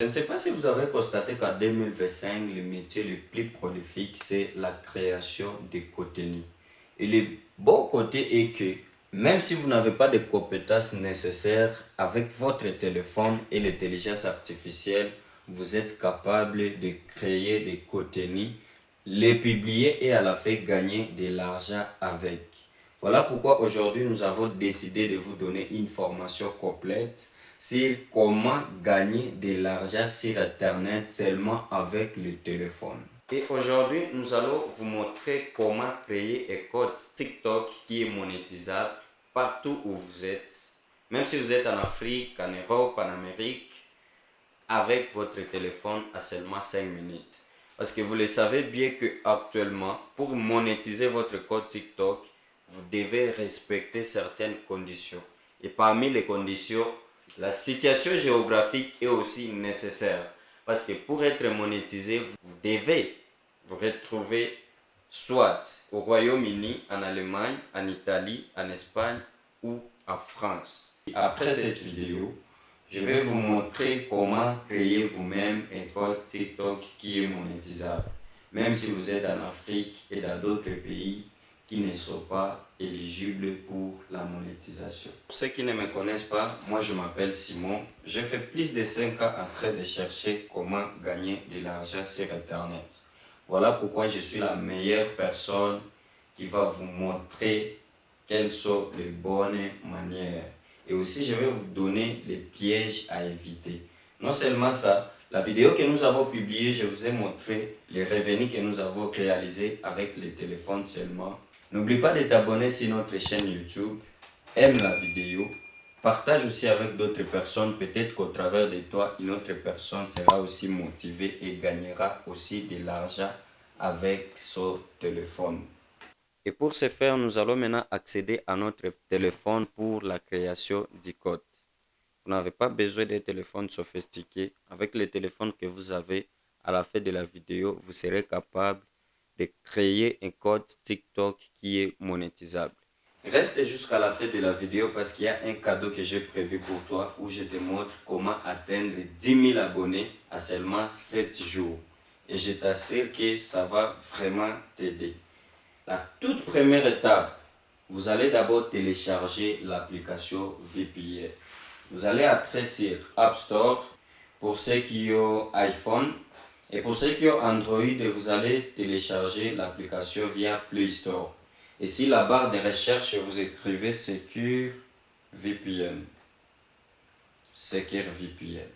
Je ne sais pas si vous avez constaté qu'en 2025, le métier le plus prolifique, c'est la création de contenu. Et le bon côté est que, même si vous n'avez pas de compétences nécessaires, avec votre téléphone et l'intelligence artificielle, vous êtes capable de créer des contenus, les publier et à la fin gagner de l'argent avec. Voilà pourquoi aujourd'hui nous avons décidé de vous donner une formation complète sur comment gagner de l'argent sur Internet seulement avec le téléphone. Et aujourd'hui, nous allons vous montrer comment créer un compte TikTok qui est monétisable partout où vous êtes. Même si vous êtes en Afrique, en Europe, en Amérique, avec votre téléphone à seulement 5 minutes. Parce que vous le savez bien que actuellement, pour monétiser votre compte TikTok, vous devez respecter certaines conditions. Et parmi les conditions, la situation géographique est aussi nécessaire. Parce que pour être monétisé, vous devez vous retrouver soit au Royaume-Uni, en Allemagne, en Italie, en Espagne ou en France. Après cette vidéo, je vais vous montrer comment créer vous-même un compte TikTok qui est monétisable, même si vous êtes en Afrique et dans d'autres pays qui ne sont pas éligibles pour la monétisation. Pour ceux qui ne me connaissent pas, moi je m'appelle Simon. J'ai fait plus de 5 ans en train de chercher comment gagner de l'argent sur Internet. Voilà pourquoi je suis la meilleure personne qui va vous montrer quelles sont les bonnes manières. Et aussi, je vais vous donner les pièges à éviter. Non seulement ça, la vidéo que nous avons publiée, je vous ai montré les revenus que nous avons réalisés avec les téléphones seulement. N'oublie pas de t'abonner sur notre chaîne YouTube, aime la vidéo, partage aussi avec d'autres personnes. Peut-être qu'au travers de toi, une autre personne sera aussi motivée et gagnera aussi de l'argent avec son téléphone. Et pour ce faire, nous allons maintenant accéder à notre téléphone pour la création du code. Vous n'avez pas besoin d'un téléphone sophistiqué. Avec le téléphone que vous avez, à la fin de la vidéo, vous serez capable de créer un code TikTok qui est monétisable. Reste jusqu'à la fin de la vidéo parce qu'il y a un cadeau que j'ai prévu pour toi où je te montre comment atteindre 10 000 abonnés à seulement 7 jours. Et je t'assure que ça va vraiment t'aider. La toute première étape, vous allez d'abord télécharger l'application VPN. Vous allez entrer sur App Store pour ceux qui ont iPhone. Et pour ceux qui ont Android, vous allez télécharger l'application via Play Store. Et si la barre de recherche, vous écrivez Secure VPN. Secure VPN.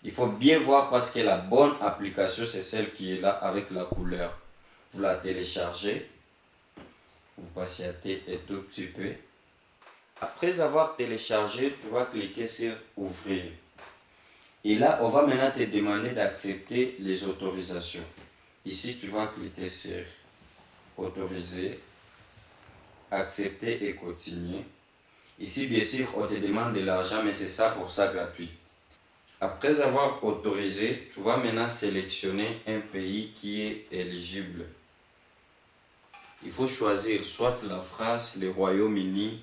Il faut bien voir parce que la bonne application, c'est celle qui est là avec la couleur. Vous la téléchargez. Vous patientez un tout petit peu. Après avoir téléchargé, tu vas cliquer sur Ouvrir. Et là, on va maintenant te demander d'accepter les autorisations. Ici, tu vas cliquer sur Autoriser, Accepter et Continuer. Ici, bien sûr, on te demande de l'argent, mais c'est ça pour ça gratuit. Après avoir autorisé, tu vas maintenant sélectionner un pays qui est éligible. Il faut choisir soit la France, le Royaume-Uni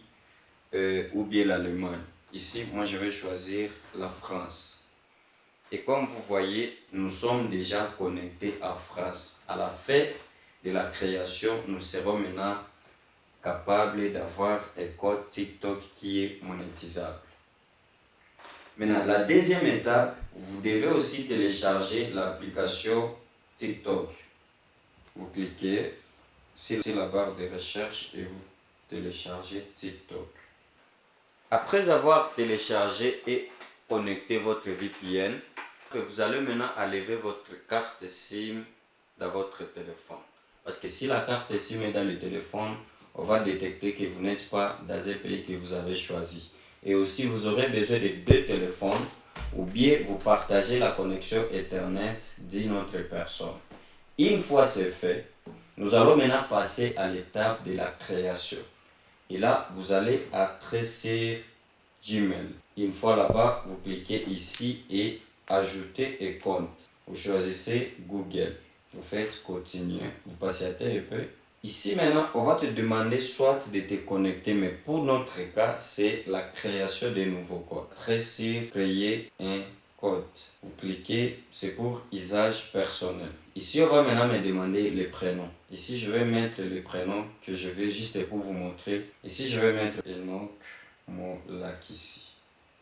ou bien l'Allemagne. Ici, moi, je vais choisir la France. Et comme vous voyez, nous sommes déjà connectés à France. À la fin de la création, nous serons maintenant capables d'avoir un code TikTok qui est monétisable. Maintenant, la deuxième étape, vous devez aussi télécharger l'application TikTok. Vous cliquez sur la barre de recherche et vous téléchargez TikTok. Après avoir téléchargé et connecté votre VPN, vous allez maintenant enlever votre carte SIM dans votre téléphone. Parce que si la carte SIM est dans le téléphone, on va détecter que vous n'êtes pas dans un pays que vous avez choisi. Et aussi, vous aurez besoin de 2 téléphones ou bien vous partagez la connexion Internet d'une autre personne. Une fois c'est fait, nous allons maintenant passer à l'étape de la création. Et là, vous allez entrer sur Gmail. Une fois là-bas, vous cliquez ici et ajouter un compte. Vous choisissez Google. Vous faites continuer. Vous patientez un peu. Ici maintenant, on va te demander soit de te connecter, mais pour notre cas, c'est la création de nouveaux comptes. Très sur créer un code. Vous cliquez, c'est pour usage personnel. Ici, on va maintenant me demander les prénoms. Ici, je vais mettre les prénoms que je veux juste pour vous montrer. Ici, je vais mettre Enoch Molakissi.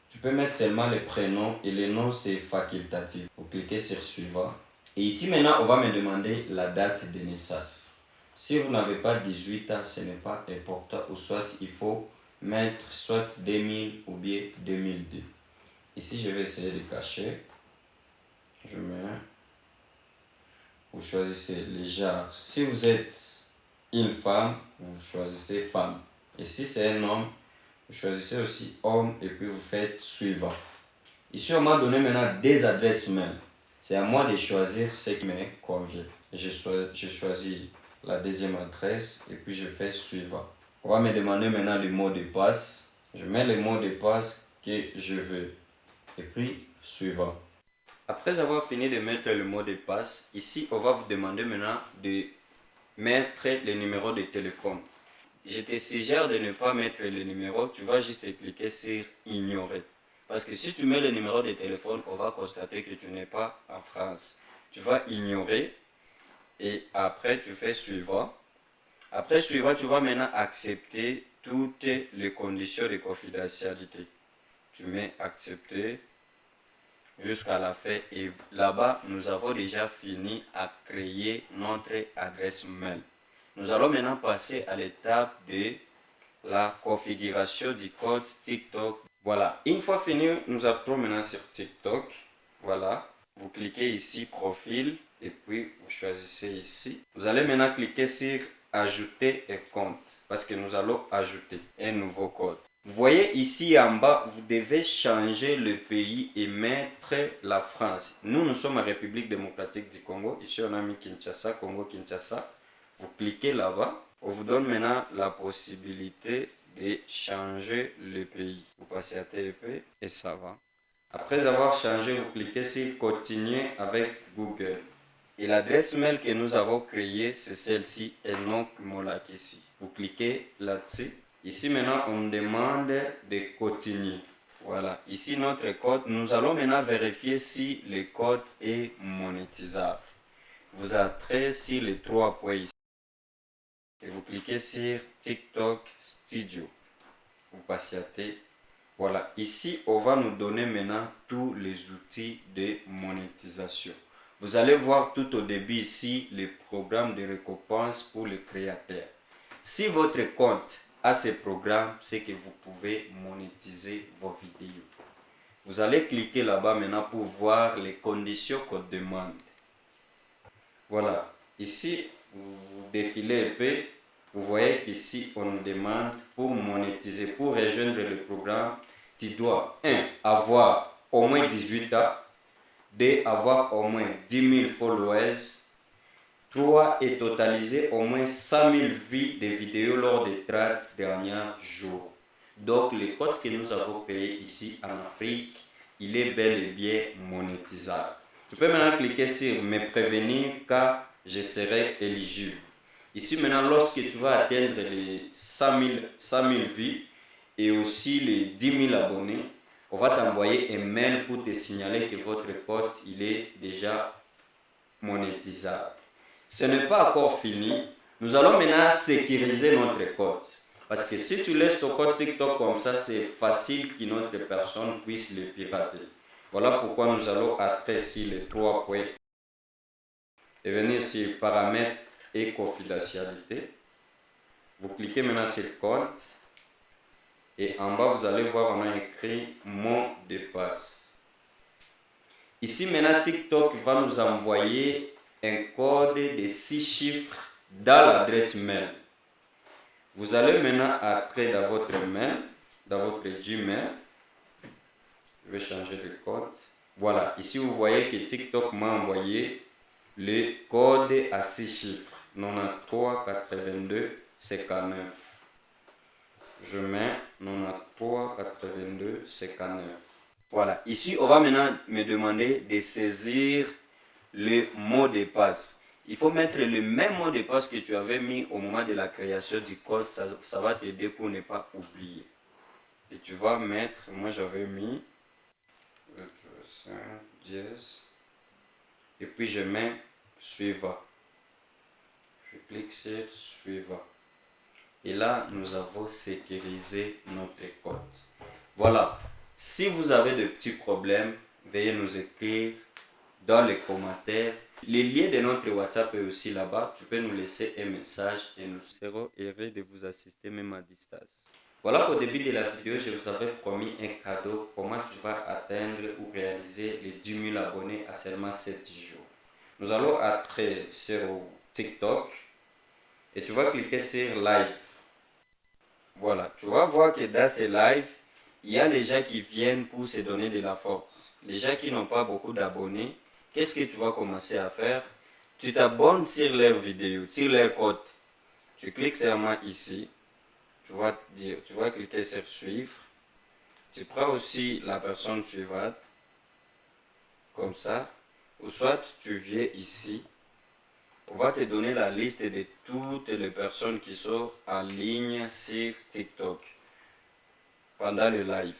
Tu peux mettre seulement les prénoms et les noms, c'est facultatif. Vous cliquez sur suivant. Et ici, maintenant, on va me demander la date de naissance. Si vous n'avez pas 18 ans, ce n'est pas important. Ou soit, il faut mettre soit 2000 ou bien 2002. Ici, je vais essayer de cacher. Je mets. Vous choisissez les genres. Si vous êtes une femme, vous choisissez femme. Et si c'est un homme, vous choisissez aussi homme et puis vous faites suivant. Ici, on m'a donné maintenant des adresses mail. C'est à moi de choisir ce qui me convient. Je choisis la deuxième adresse et puis je fais suivant. On va me demander maintenant le mot de passe. Je mets le mot de passe que je veux. Et puis suivant. Après avoir fini de mettre le mot de passe, ici on va vous demander maintenant de mettre le numéro de téléphone. Je te suggère de ne pas mettre le numéro, tu vas juste cliquer sur ignorer. Parce que si tu mets le numéro de téléphone, on va constater que tu n'es pas en France. Tu vas ignorer et après tu fais suivant. Après suivant, tu vas maintenant accepter toutes les conditions de confidentialité. Tu mets accepter jusqu'à la fin et là-bas nous avons déjà fini à créer notre adresse mail. Nous allons maintenant passer à l'étape de la configuration du code TikTok. Voilà, une fois fini, nous entrons maintenant sur TikTok. Voilà, vous cliquez ici profil et puis vous choisissez ici. Vous allez maintenant cliquer sur ajouter un compte parce que nous allons ajouter un nouveau code. Vous voyez ici en bas, vous devez changer le pays et mettre la France. Nous sommes en République démocratique du Congo. Ici, on a mis Kinshasa, Congo-Kinshasa. Vous cliquez là-bas. On vous donne maintenant la possibilité de changer le pays. Vous passez à TP et ça va. Après avoir changé, vous cliquez sur continuer avec Google. Et l'adresse mail que nous avons créée, c'est celle-ci, Enoch Molakissi. Vous cliquez là-dessus. Ici maintenant, on demande de continuer. Voilà, ici notre code. Nous allons maintenant vérifier si le code est monétisable. Vous entrez sur les 3 points ici. Et vous cliquez sur TikTok Studio. Vous patientez. Voilà, ici on va nous donner maintenant tous les outils de monétisation. Vous allez voir tout au début ici les programmes de récompense pour les créateurs. Si votre compte a ces programmes, c'est que vous pouvez monétiser vos vidéos. Vous allez cliquer là-bas maintenant pour voir les conditions qu'on demande. Voilà, ici vous défilez un peu. Vous voyez qu'ici, on nous demande pour monétiser, pour rejoindre le programme, tu dois 1. Avoir au moins 18 ans, 2. Avoir au moins 10 000 followers, 3. Et totaliser au moins 100 000 vues de vidéos lors des 30 derniers jours. Donc, le code que nous avons créé ici en Afrique, il est bel et bien monétisable. Tu peux maintenant cliquer sur me prévenir car je serai éligible. Ici maintenant, lorsque tu vas atteindre les 100 000 vues et aussi les 10 000 abonnés, on va t'envoyer un mail pour te signaler que votre code il est déjà monétisable. Ce n'est pas encore fini. Nous allons maintenant sécuriser notre code. Parce que si tu laisses ton code TikTok comme ça, c'est facile qu'une autre personne puisse le pirater. Voilà pourquoi nous allons après sur les 3 points et venir sur paramètres et confidentialité. Vous cliquez maintenant sur compte et en bas vous allez voir on a écrit mot de passe. Ici maintenant TikTok va nous envoyer un code de 6 chiffres dans l'adresse mail. Vous allez maintenant entrer dans votre mail, dans votre Gmail. Je vais changer de code. Voilà, ici vous voyez que TikTok m'a envoyé le code à 6 chiffres. 93 82 59. Je mets 93 82 59. Voilà, ici on va maintenant me demander de saisir le mot de passe. Il faut mettre le même mot de passe que tu avais mis au moment de la création du code. Ça va t'aider pour ne pas oublier. Et tu vas mettre, moi j'avais mis dièse. Et puis je mets suivant. Je clique sur suivant. Et là, nous avons sécurisé notre compte. Voilà. Si vous avez de petits problèmes, veuillez nous écrire dans les commentaires. Le lien de notre WhatsApp est aussi là-bas. Tu peux nous laisser un message et nous serons heureux de vous assister même à distance. Voilà, au début de la vidéo, je vous avais promis un cadeau. Comment tu vas atteindre ou réaliser les 10 000 abonnés à seulement 7 jours. Nous allons entrer sur TikTok et tu vas cliquer sur live. Voilà, tu vas voir que dans ces lives, il y a les gens qui viennent pour se donner de la force. Les gens qui n'ont pas beaucoup d'abonnés, qu'est-ce que tu vas commencer à faire? Tu t'abonnes sur leurs vidéos, sur leur code. Tu cliques seulement ici. Tu vas cliquer sur suivre. Tu prends aussi la personne suivante. Comme ça. Ou soit tu viens ici. On va te donner la liste de toutes les personnes qui sont en ligne sur TikTok pendant le live.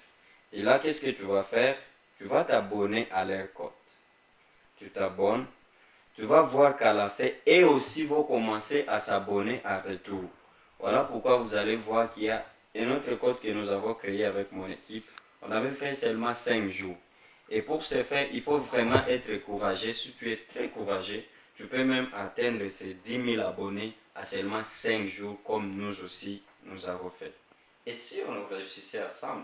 Et là, qu'est-ce que tu vas faire? Tu vas t'abonner à leur compte. Tu t'abonnes. Tu vas voir qu'à la fin, eux aussi vont commencer à s'abonner en retour. Voilà pourquoi vous allez voir qu'il y a un autre code que nous avons créé avec mon équipe. On avait fait seulement 5 jours. Et pour ce faire, il faut vraiment être courageux. Si tu es très courageux, tu peux même atteindre ces 10 000 abonnés à seulement 5 jours comme nous aussi nous avons fait. Et si on réussissait ensemble?